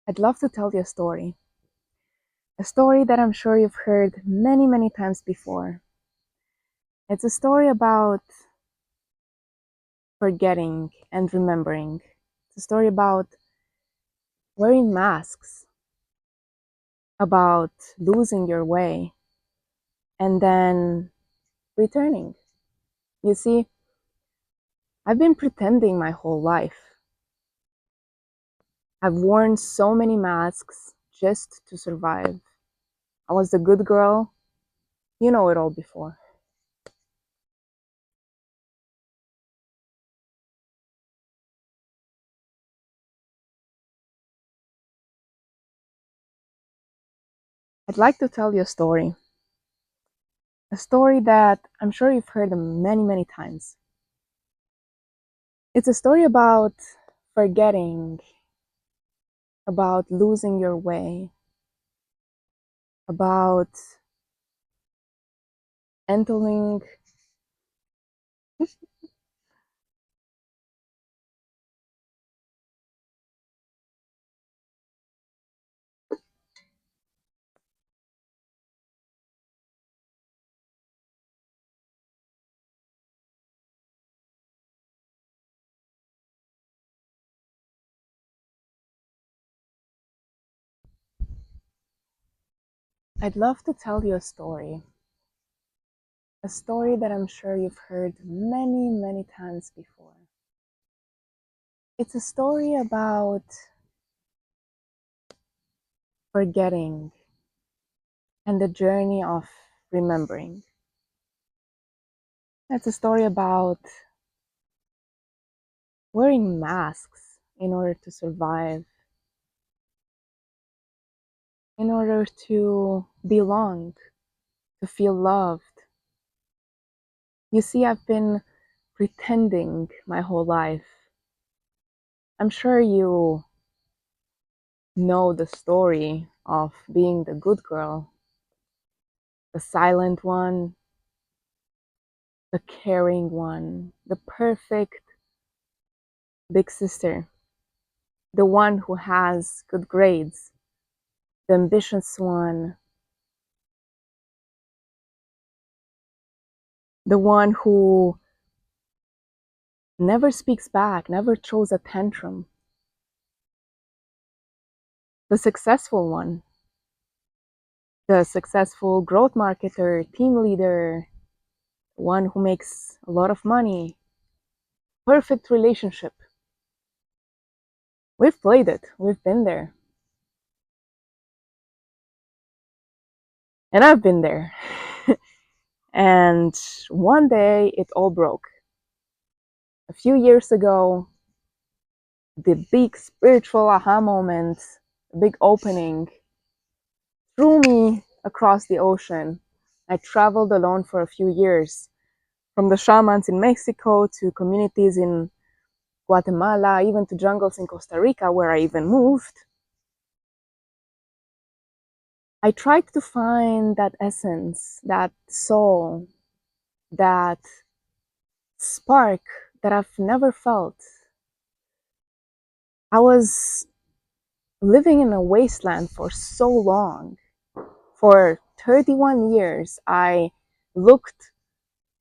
I'd love to tell you a story that I'm sure you've heard many, many times before. It's a story about forgetting and remembering. It's a story about wearing masks, about losing your way, and then returning. You see, I've been pretending my whole life. I've worn so many masks just to survive. I was the good girl, you know it all before. I'd like to tell you a story that I'm sure you've heard many, many times. It's a story about forgetting, about losing your way, about entering. I'd love to tell you a story that I'm sure you've heard many, many times before. It's a story about forgetting and the journey of remembering. It's a story about wearing masks in order to survive, in order to belong, to feel loved. You see, I've been pretending my whole life. I'm sure you know the story of being the good girl, the silent one, the caring one, the perfect big sister, the one who has good grades, the ambitious one, the one who never speaks back, never throws a tantrum, the successful one, the successful growth marketer, team leader, one who makes a lot of money, perfect relationship. We've played it, we've been there. And I've been there. And one day it all broke. A few years ago, the big spiritual aha moment, the big opening, threw me across the ocean. I traveled alone for a few years, from the shamans in Mexico to communities in Guatemala, even to jungles in Costa Rica, where I even moved. I tried to find that essence, that soul, that spark that I've never felt. I was living in a wasteland for so long. For 31 years, I looked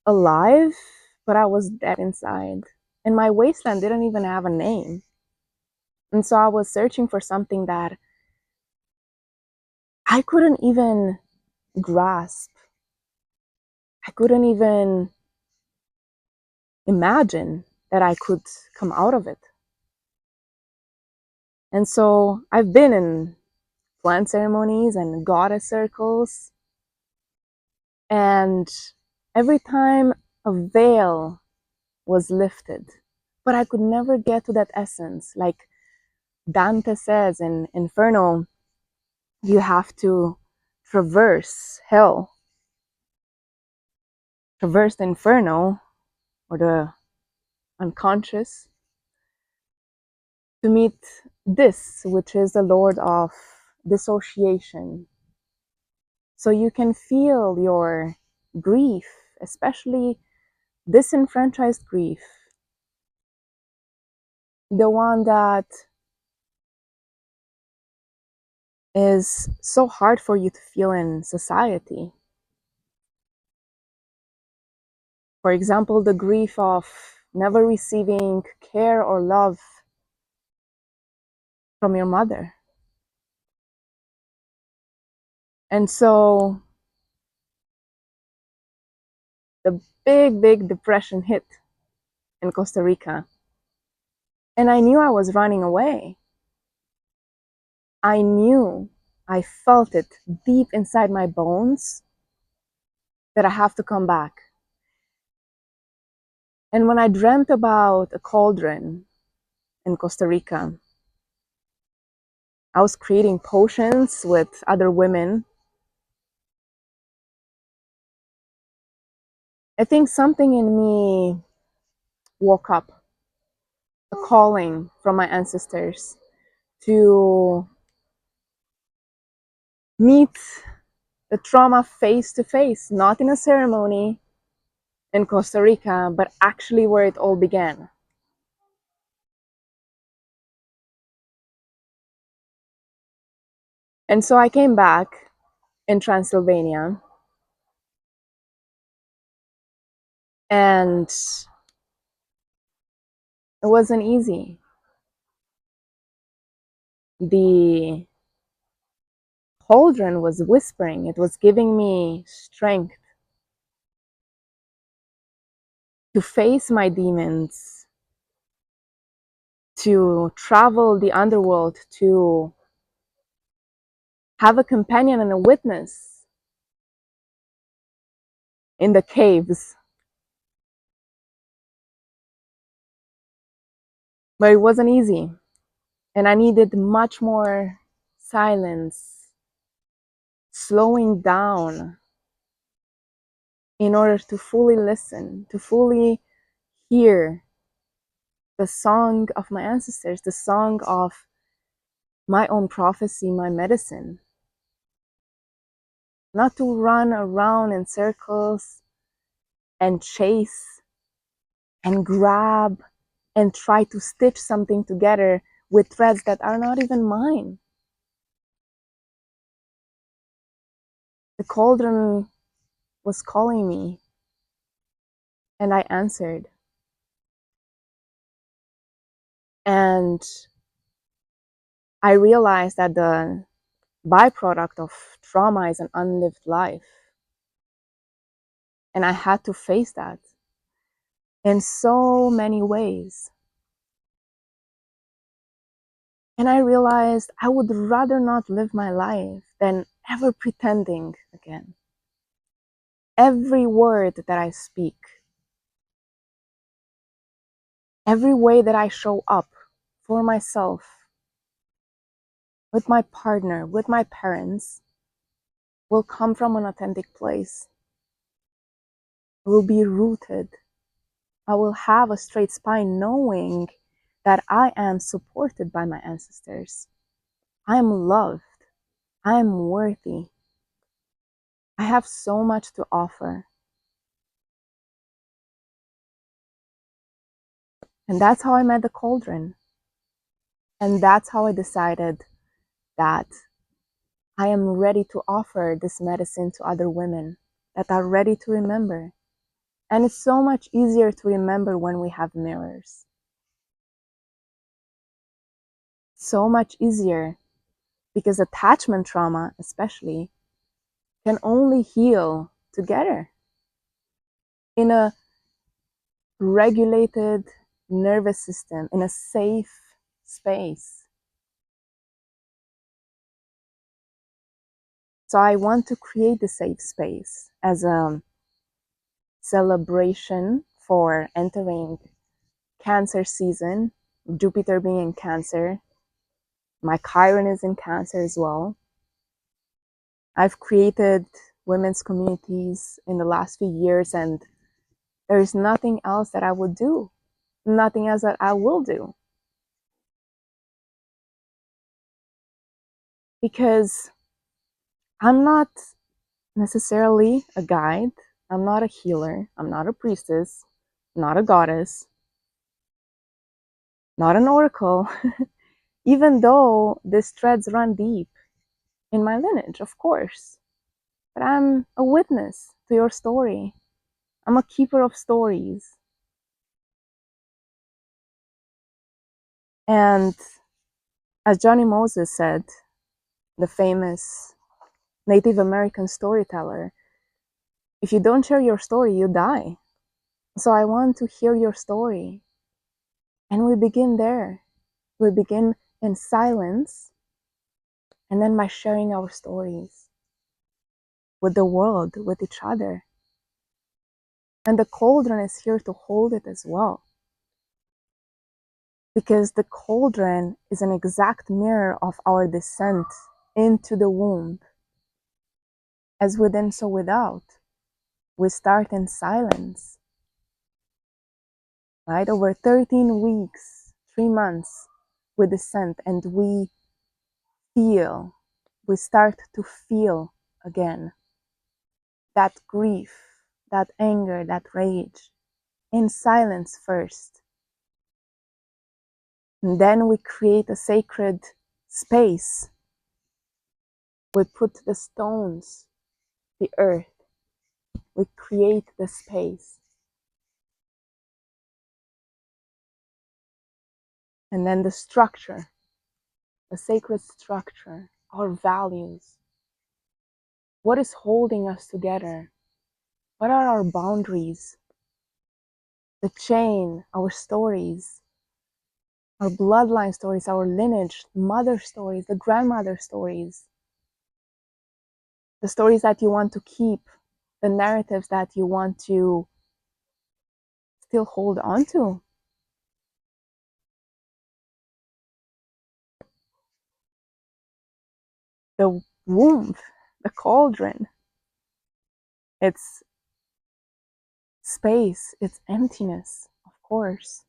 alive, but I was dead inside. And my wasteland didn't even have a name. And so I was searching for something that I couldn't even grasp. I couldn't even imagine that I could come out of it. And so I've been in plant ceremonies and goddess circles, and every time a veil was lifted, but I could never get to that essence. Like Dante says in Inferno, you have to traverse hell, traverse the inferno or the unconscious to meet this, which is the Lord of dissociation. So you can feel your grief, especially disenfranchised grief, the one that is so hard for you to feel in society. For example, the grief of never receiving care or love from your mother. And so the big depression hit in Costa Rica. And I knew I was running away. I knew, I felt it deep inside my bones that I have to come back. And when I dreamt about a cauldron in Costa Rica, I was creating potions with other women. I think something in me woke up, a calling from my ancestors to meet the trauma face to face, not in a ceremony in Costa Rica, but actually where it all began. And so I came back in Transylvania, and it wasn't easy. The cauldron was whispering, it was giving me strength to face my demons, to travel the underworld, to have a companion and a witness in the caves. But it wasn't easy, and I needed much more silence, slowing down in order to fully listen, to fully hear the song of my ancestors, the song of my own prophecy, my medicine. Not to run around in circles and chase and grab and try to stitch something together with threads that are not even mine. The cauldron was calling me, and I answered. And I realized that the byproduct of trauma is an unlived life. And I had to face that in so many ways. And I realized I would rather not live my life than ever pretending again. Every word that I speak, every way that I show up for myself, with my partner, with my parents, will come from an authentic place. It will be rooted. I will have a straight spine knowing that I am supported by my ancestors. I am loved. I am worthy. I have so much to offer. And that's how I met the cauldron. And that's how I decided that I am ready to offer this medicine to other women that are ready to remember. And it's so much easier to remember when we have mirrors. So much easier because attachment trauma, especially, can only heal together in a regulated nervous system, in a safe space. So I want to create the safe space as a celebration for entering Cancer season, Jupiter being in Cancer. My Chiron is in Cancer as well. I've created women's communities in the last few years, and there is nothing else that I would do, nothing else that I will do. Because I'm not necessarily a guide, I'm not a healer, I'm not a priestess, not a goddess, not an oracle, even though these threads run deep. in my lineage, of course. But I'm a witness to your story. I'm a keeper of stories. And as Johnny Moses said, the famous Native American storyteller, if you don't share your story, you die. So I want to hear your story. And we begin there. We begin in silence, and then by sharing our stories with the world, with each other. And the cauldron is here to hold it as well. Because the cauldron is an exact mirror of our descent into the womb. As within, so without. We start in silence, right? Over 13 weeks, 3 months, we descend and we start to feel again that grief, that anger, that rage, in silence first. And then we create a sacred space. We put the stones, the earth, we create the space. And then the structure, the sacred structure, our values. What is holding us together? What are our boundaries? The chain, our stories, our bloodline stories, our lineage, mother stories, the grandmother stories, the stories that you want to keep, the narratives that you want to still hold on to. The womb, the cauldron, it's space, it's emptiness, of course.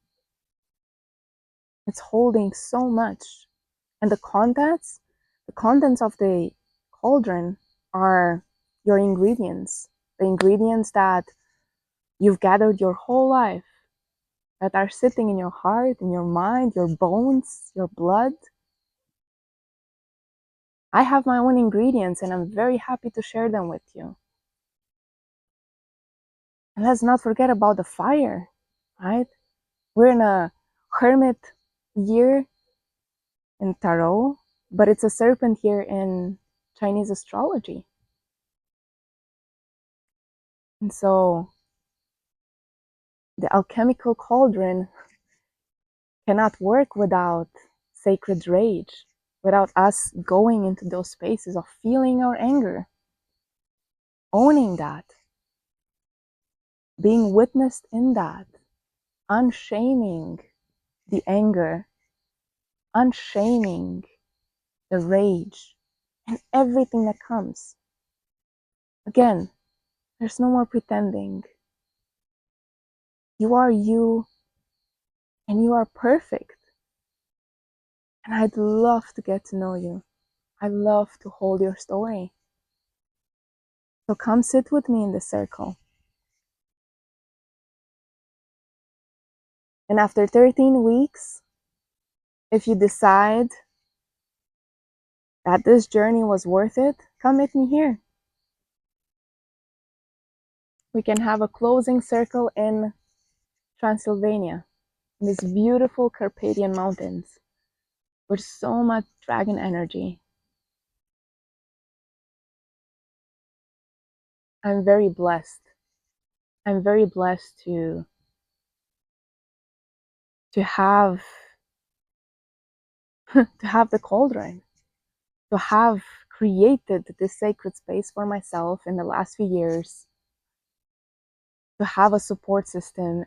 It's holding so much. And the contents of the cauldron are your ingredients, the ingredients that you've gathered your whole life, that are sitting in your heart, in your mind, your bones, your blood. I have my own ingredients and I'm very happy to share them with you. And let's not forget about the fire, right? We're in a hermit year in tarot, but it's a serpent year in Chinese astrology. And so the alchemical cauldron cannot work without sacred rage, without us going into those spaces of feeling our anger, owning that, being witnessed in that, unshaming the anger, unshaming the rage, and everything that comes. Again, there's no more pretending. You are you, and you are perfect. And I'd love to get to know you. I love to hold your story. So come sit with me in the circle. And after 13 weeks, if you decide that this journey was worth it, come meet me here. We can have a closing circle in Transylvania, in these beautiful Carpathian mountains with so much dragon energy. I'm very blessed. I'm very blessed to have the cauldron, to have created this sacred space for myself in the last few years, to have a support system